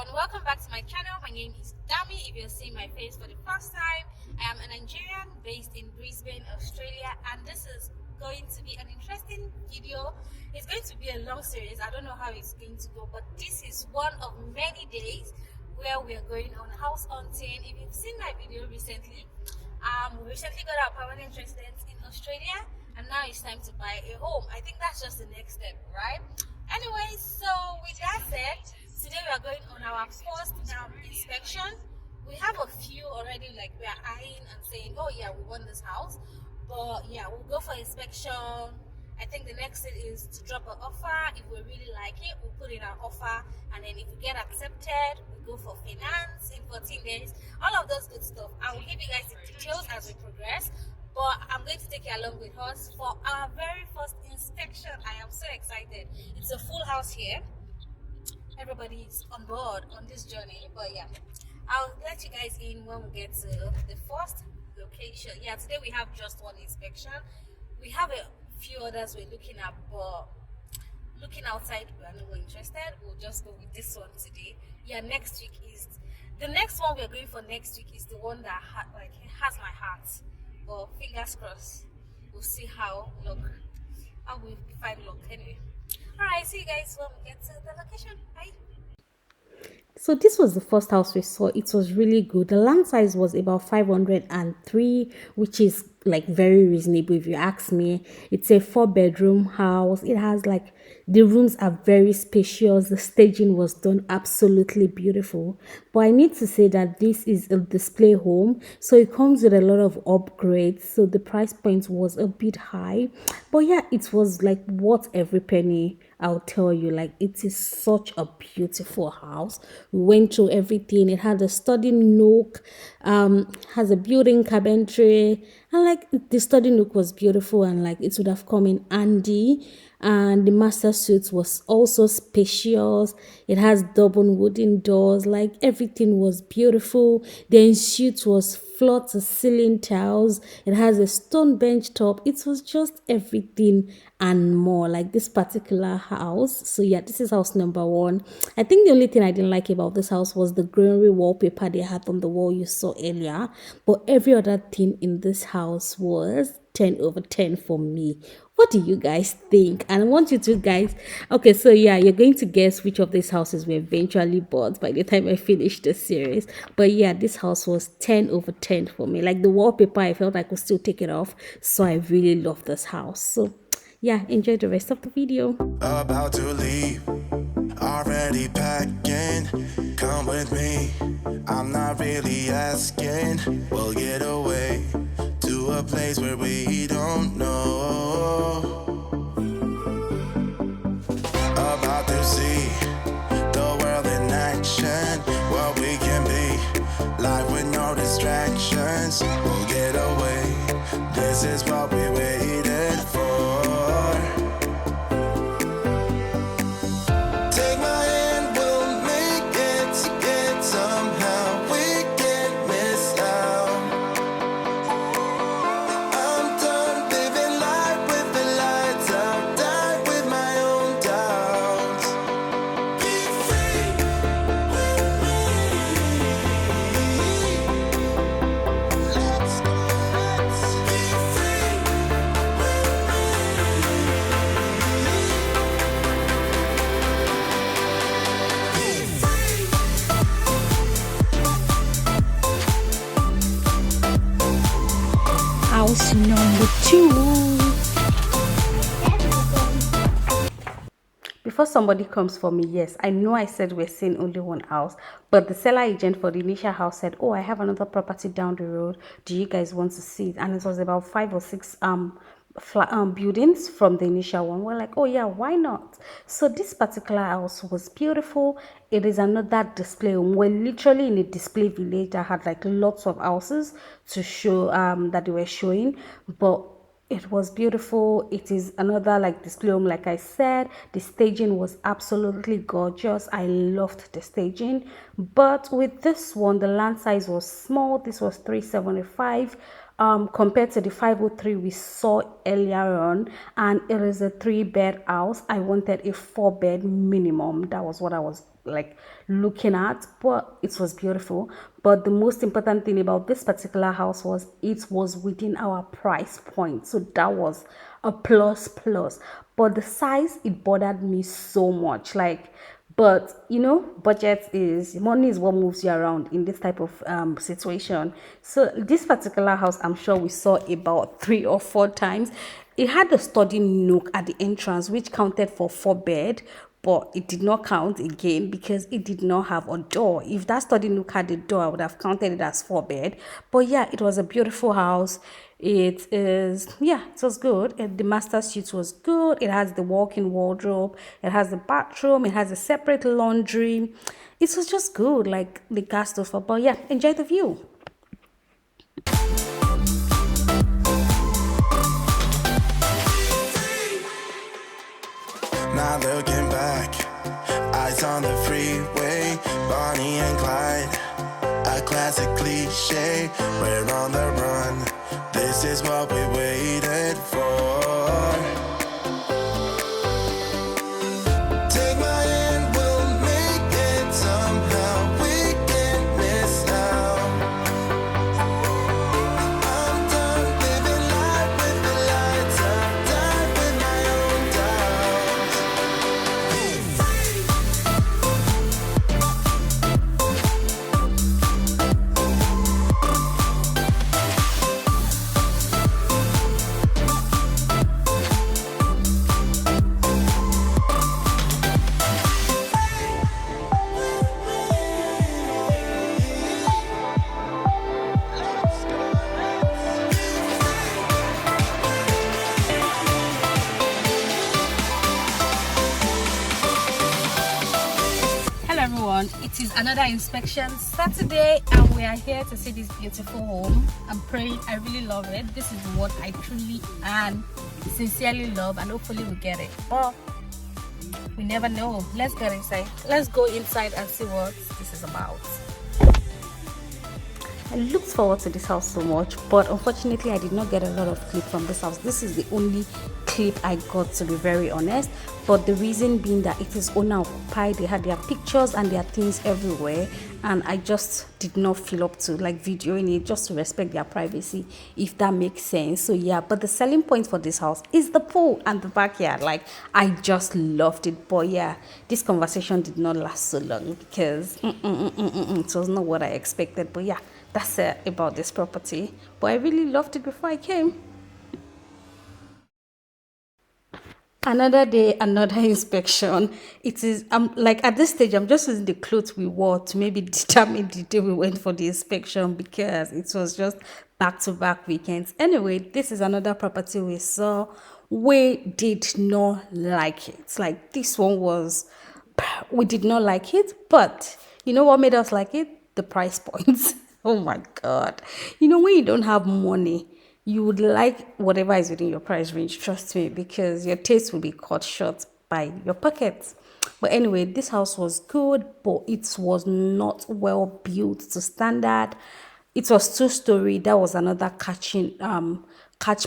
everyone, welcome back to my channel. My name is Dami. If you're seeing my face for the first time, I am a Nigerian based in Brisbane, Australia, and this is going to be an interesting video. It's going to be a long series. I don't know how it's going to go, but this is one of many days where we are going on house hunting. If you've seen my video recently, we recently got our permanent residence in Australia, and now it's time to buy a home. I think that's just the next step, right? Anyway, so with that said, today we are going on our first inspection. We have a few already, like we are eyeing and saying, oh yeah, we want this house. But yeah, we'll go for inspection. I think the next thing is to drop an offer. If we really like it, we'll put in our offer, and then if we get accepted, we go for finance in 14 days. All of those good stuff. I will give you guys the details as we progress, but I'm going to take you along with us for our very first inspection. I am so excited. It's a full house here. Everybody's on board on this journey, but yeah, I'll let you guys in when we get to the first location. Yeah, today we have just one inspection. We have a few others we're looking at, but looking outside, we are not interested. We'll just go with this one today. Yeah, next week is the next one we're going for. Next week is the one that has my heart, but fingers crossed. We'll see how we find luck anyway. Alright, see you guys when we get to the location. Bye. So this was the first house we saw. It was really good. The land size was about 503, which is like very reasonable if you ask me. It's a 4-bedroom house. It has like, the rooms are very spacious. The staging was done absolutely beautiful. But I need to say that this is a display home, so it comes with a lot of upgrades. So the price point was a bit high, but yeah, it was like worth every penny. I'll tell you, like, it is such a beautiful house. We went through everything. It had a study nook, has a built-in cabinetry, and like the study nook was beautiful, and like it would have come in handy. And the master suite was also spacious. It has double wooden doors. Like everything was beautiful. The ensuite was floor to ceiling tiles. It has a stone bench top. It was just everything and more, like this particular house. So yeah, this is house number one. I think the only thing I didn't like about this house was the greenery wallpaper they had on the wall you saw earlier, but every other thing in this house was 10 over 10 for me. What do you guys think? And I want you to guys, okay, so yeah, you're going to guess which of these houses we eventually bought by the time I finish the series. But yeah, this house was 10 over 10 for me. Like the wallpaper, I felt I could still take it off. So I really love this house. So yeah, enjoy the rest of the video. About to leave, already packing. Come with me, I'm not really asking. We'll get away to a place where we don't know. About to see the world in action, what we can be, life with no distractions. We'll get away, this is what we waited for. Take my hand, we'll make it together somehow. We can't miss out. I'm done living life with the lights out, die with my own doubts. Be free with me. Let's be free with House number 2. Before somebody comes for me, yes, I know I said we're seeing only one house, but the seller agent for the initial house said, oh, I have another property down the road. Do you guys want to see it? And it was about 5 or 6 buildings from the initial one. We're like, oh yeah, why not? So this particular house was beautiful. It is another display home. We're literally in a display village that had like lots of houses to show that they were showing, but it was beautiful. It is another like display home. Like I said, the staging was absolutely gorgeous. I loved the staging, but with this one, the land size was small. This was 375. compared to the 503 we saw earlier on, and it is a 3-bed house. I wanted a 4-bed minimum. That was what I was like looking at, but it was beautiful. But the most important thing about this particular house was it was within our price point, so that was a plus. But the size, it bothered me so much, like, but you know, budget is money is what moves you around in this type of situation. So this particular house, I'm sure we saw about 3 or 4 times. It had a study nook at the entrance which counted for 4 bed, but it did not count again because it did not have a door. If that study nook had a door, I would have counted it as 4 bed. But yeah, it was a beautiful house. It is, yeah, it was good. The master suite was good. It has the walk-in wardrobe, it has the bathroom, it has a separate laundry. It was just good, like the gas stove. But yeah, enjoy the view. Not looking back, eyes on the freeway, Bonnie and Clyde, a classic cliche. We're on the run, this is what we waited for. Take my hand, we'll make it somehow. We can't miss now. I'm done living life with the lights up, done with my own doubts. Hello everyone, it is another inspection Saturday and we are here to see this beautiful home. I'm praying, I really love it. This is what I truly and sincerely love, and hopefully we get it, but we never know. Let's get inside. Let's go inside and see what this is about. I looked forward to this house so much, but unfortunately I did not get a lot of clip from this house. This is the only clip I got, to be very honest, but the reason being that it is owner occupied. They had their pictures and their things everywhere, and I just did not feel up to like videoing it, just to respect their privacy, if that makes sense. So yeah, but the selling point for this house is the pool and the backyard. Like, I just loved it. But yeah, this conversation did not last so long because it was not what I expected. But yeah, that's it about this property. But I really loved it before I came. Another day, another inspection. It is like at this stage I'm just using the clothes we wore to maybe determine the day we went for the inspection, because it was just back-to-back weekends. Anyway, this is another property we saw. We did not like it. Like, this one was, we did not like it, but you know what made us like it? The price points. Oh my god. You know, when you don't have money, you would like whatever is within your price range, trust me, because your taste will be cut short by your pockets. But anyway, this house was good, but it was not well built to standard. It was 2-story. That was another catch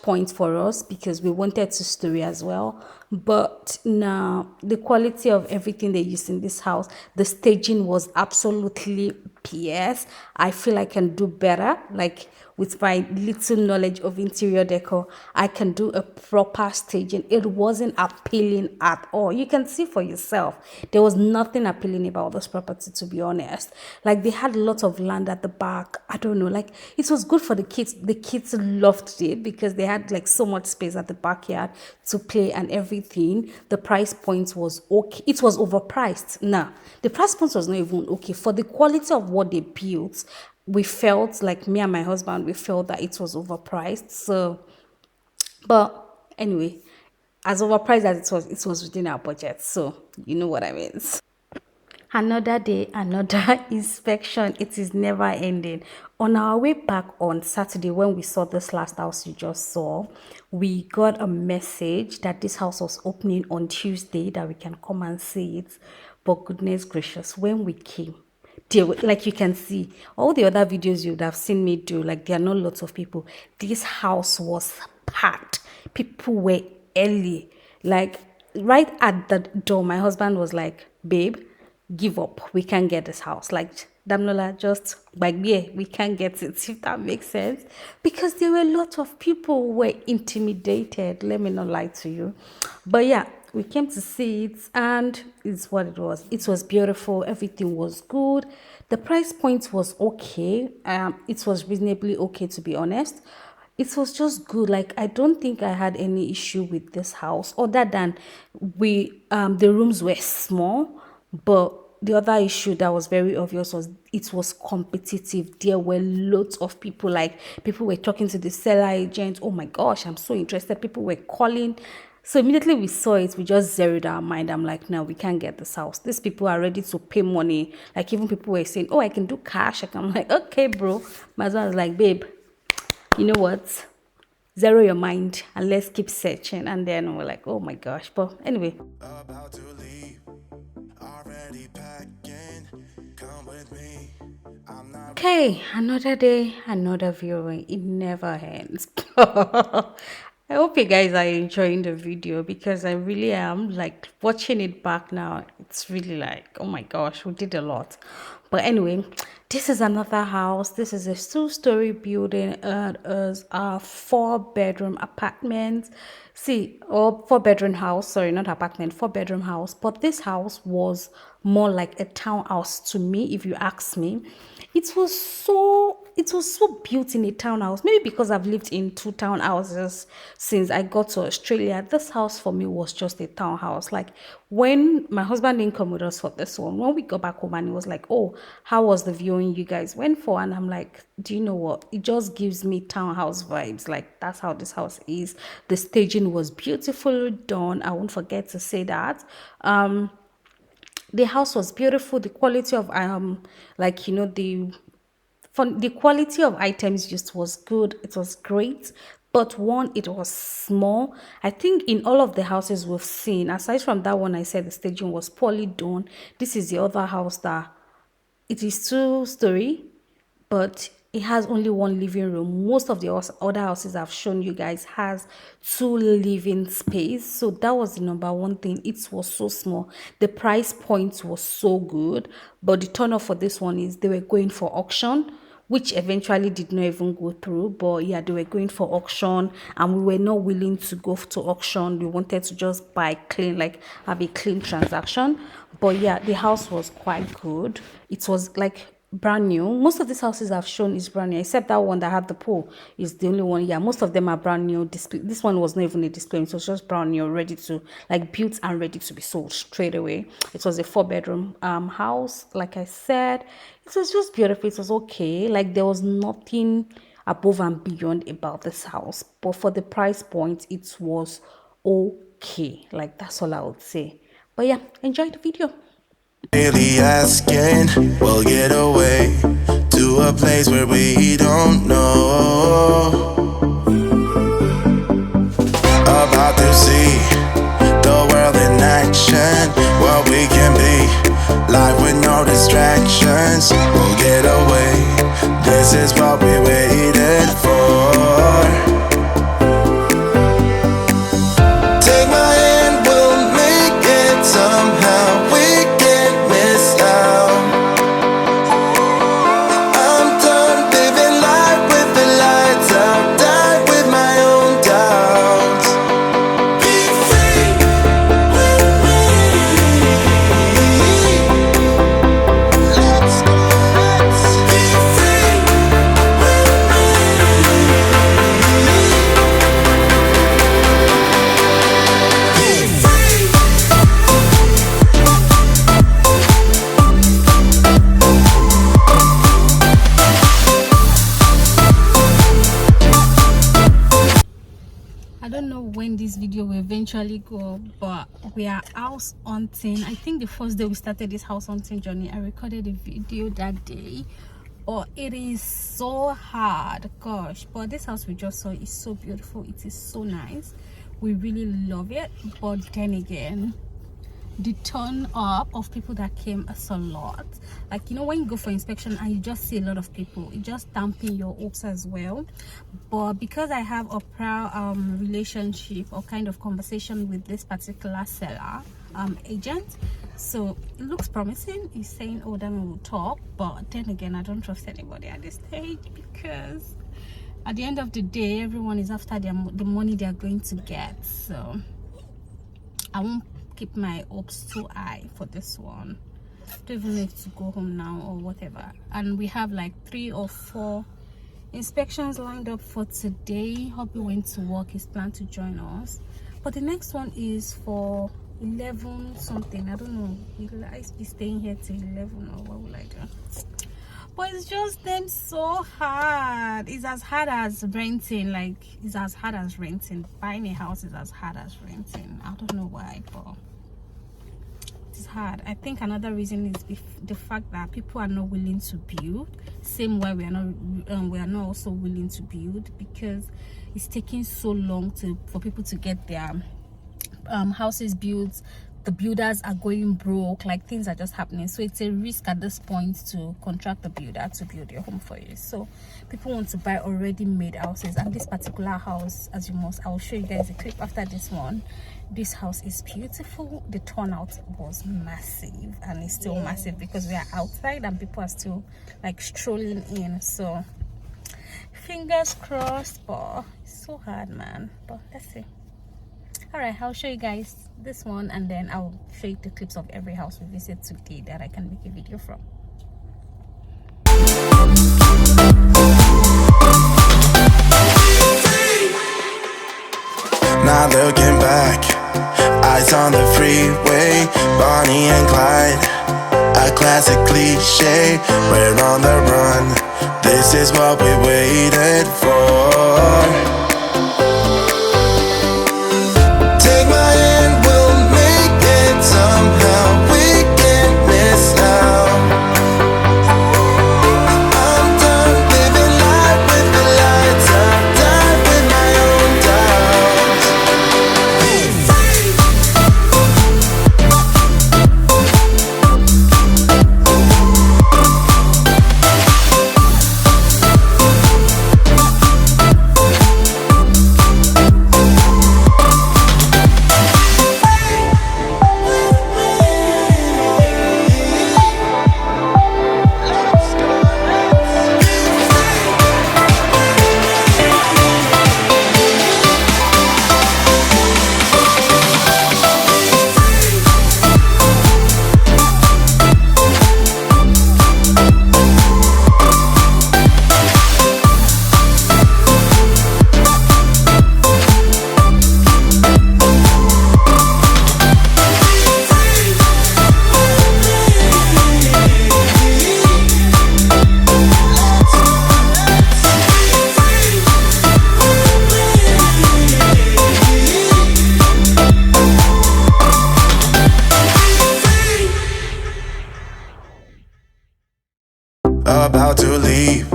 point for us, because we wanted 2-story as well. But now the quality of everything they used in this house, the staging was absolutely PS. I feel I can do better. Like, with my little knowledge of interior decor, I can do a proper staging. It wasn't appealing at all. You can see for yourself. There was nothing appealing about this property, to be honest. Like, they had lots of land at the back. I don't know. Like, it was good for the kids. The kids loved it because they had like so much space at the backyard to play and everything. The price point was okay. It was overpriced. Nah, the price point was not even okay for the quality of what they built. We felt like, me and my husband, we felt that it was overpriced. So, but anyway, as overpriced as it was within our budget. So you know what I mean. Another day, another inspection. It is never ending. On our way back on Saturday, when we saw this last house you just saw, we got a message that this house was opening on Tuesday, that we can come and see it. But goodness gracious, when we came, like you can see all the other videos you would have seen me do, like there are not lots of people. This house was packed. People were early, like right at the door. My husband was like, babe, give up, we can't get this house. Like, Damnola, just like, yeah, we can't get it, if that makes sense. Because there were a lot of people who were intimidated, let me not lie to you. But yeah, we came to see it, and it's what it was. It was beautiful, everything was good. The price point was okay. It was reasonably okay, to be honest. It was just good. Like, I don't think I had any issue with this house, other than the rooms were small. But the other issue that was very obvious was it was competitive. There were loads of people, like people were talking to the seller agent. Oh my gosh, I'm so interested. People were calling. So immediately we saw it, we just zeroed our mind. I'm like, no, we can't get this house. These people are ready to pay money. Like, even people were saying, oh, I can do cash. I'm like, okay, bro. My husband was like, babe, you know what? Zero your mind and let's keep searching. And then we're like, oh my gosh. But anyway. About to leave, already packing. Come with me. I'm not. Okay, another day, another viewing. It never ends. I hope you guys are enjoying the video, because I really am. Like, watching it back now, it's really like, oh my gosh, we did a lot. But anyway, this is another house. This is a 2-story building. It is a 4-bedroom apartment. See, or 4-bedroom house. Sorry, not apartment, 4-bedroom house. But this house was more like a townhouse to me, if you ask me. It was so built in a townhouse. Maybe because I've lived in 2 townhouses since I got to Australia. This house for me was just a townhouse. Like, when my husband didn't come with us for this one, when we got back home and he was like, oh, how was the viewing you guys went for? And I'm like, do you know what? It just gives me townhouse vibes. Like, that's how this house is. The staging was beautifully done. I won't forget to say that. The house was beautiful. The quality of like, you know, the quality of items used was good. It was great. But one, it was small. I think in all of the houses we've seen, aside from that one I said the staging was poorly done, this is the other house that it is 2-story, but it has only 1 living room. Most of the other houses I've shown you guys has 2 living space. So that was the number one thing. It was so small. The price point was so good. But the turn off for this one is they were going for auction, which eventually did not even go through. But yeah, they were going for auction, and we were not willing to go to auction. We wanted to just buy clean, like have a clean transaction. But yeah, the house was quite good. It was like brand new. Most of these houses I've shown is brand new, except that one that had the pool is the only one. Yeah, most of them are brand new. This one was not even a display. It was just brand new, ready to, like, built and ready to be sold straight away. It was a 4-bedroom house. Like I said, it was just beautiful. It was okay. Like, there was nothing above and beyond about this house, but for the price point, it was okay. Like, that's all I would say. But yeah, enjoy the video. Really asking, we'll get away to a place where we don't know. About to see the world in action, what we can be, life with no distractions. We'll get away, this is what we waited for. Take my hand, we'll make it somehow. We can't miss out. I'm done living life with the lights out, die with my own doubts. Be free with me. Let's be free with I don't know when this video will eventually go, but we are house hunting. I think the first day we started this house hunting journey, I recorded a video that day. But it is so hard, gosh. But this house we just saw is so beautiful. It is so nice. We really love it. But then again, the turn up of people that came is a lot. Like, you know, when you go for inspection and you just see a lot of people, it just dampen your hopes as well. But because I have a prior relationship or kind of conversation with this particular seller agent, so it looks promising. He's saying, oh, then we'll talk. But then again, I don't trust anybody at this stage, because at the end of the day, everyone is after the money they're going to get. So I won't keep my hopes too high for this one. Don't even need to go home now or whatever. And we have like 3 or 4 inspections lined up for today. Hubby went to work, he's planned to join us. But the next one is for 11 something. I don't know, will I be staying here till 11 or what will I do? But it's just them so hard. It's as hard as renting. Like, it's as hard as renting. Buying a house is as hard as renting. I don't know why, but it's hard. I think another reason is the fact that people are not willing to build. Same way we are not also willing to build, because it's taking so long for people to get their houses built. The builders are going broke, like things are just happening. So it's a risk at this point to contract the builder to build your home for you. So people want to buy already made houses, and this particular house, as I'll show you guys a clip after this one. This house is beautiful. The turnout was massive, and it's still massive because we are outside and people are still like strolling in. So fingers crossed, but it's so hard, man. But let's see. All right, I'll show you guys this one, and then I'll show you the clips of every house we visit today that I can make a video from. Not looking back, eyes on the freeway, Bonnie and Clyde, a classic cliche. We're on the run, this is what we waited for. Take my hand, we'll make it somehow. We can't miss now. I'm done living life with the lights out, done with my own doubts. About to leave,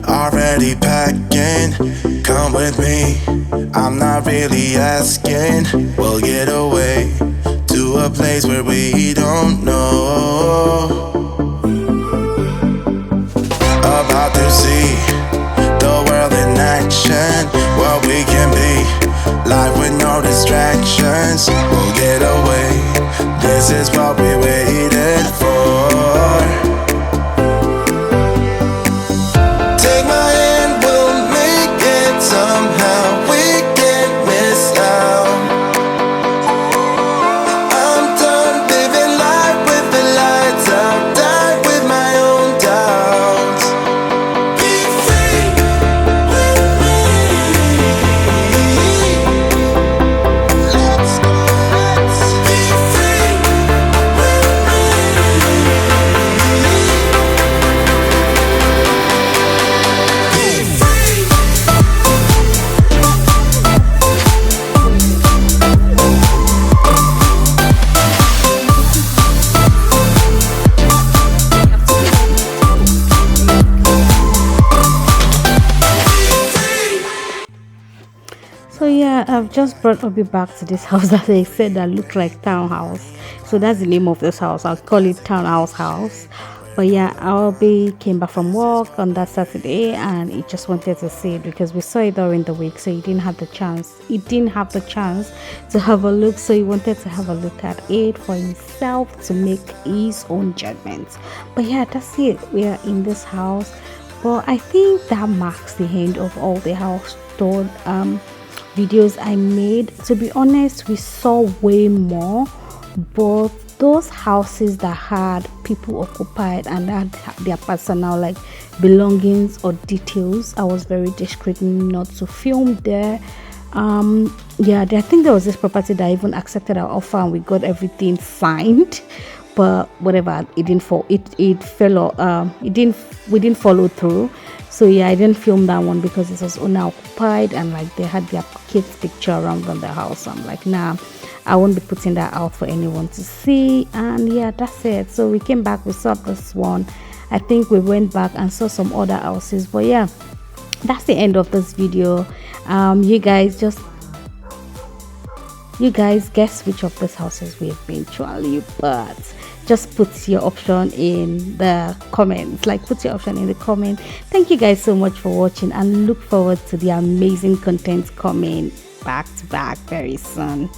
already packing. Come with me, I'm not really asking. We'll get away to a place where we don't know. About to see the world in action, what we can be, life with no distractions. We'll get away, this is what we waited for. Take my hand, we'll make it somehow. We can't miss out. I'm done living life with the lights yeah, I've just brought Obi back to this house that I said that looked like townhouse. So that's the name of this house. I'll call it townhouse house. But yeah, Obi came back from work on that Saturday and he just wanted to see it because we saw it during the week, so he didn't have the chance. He didn't have the chance to have a look, so he wanted to have a look at it for himself to make his own judgments. But yeah, that's it. We are in this house. But I think that marks the end of all the house tour videos I made. To be honest, we saw way more, but those houses that had people occupied and had their personal like belongings or details, I was very discreet not to film there. Yeah, I think there was this property that even accepted our offer and we got everything signed, but whatever, it didn't fall, it fell off. We didn't follow through. So yeah, I didn't film that one because it was owner occupied and like they had their kids picture around on the house. So I'm like, nah, I won't be putting that out for anyone to see. And yeah, that's it. So we came back, we saw this one. I think we went back and saw some other houses. But yeah, that's the end of this video. You guys guess which of these houses we've been to, but just put your option in the comments. Like, put your option in the comment. Thank you guys so much for watching and look forward to the amazing content coming back to back very soon.